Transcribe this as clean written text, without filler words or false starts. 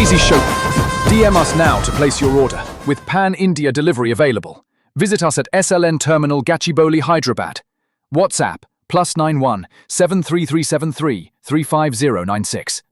Crazy Shopie. DM us now to place your order, with Pan-India delivery available. Visit us at SLN Terminal Gachibowli, Hyderabad. WhatsApp +91 73373 35096.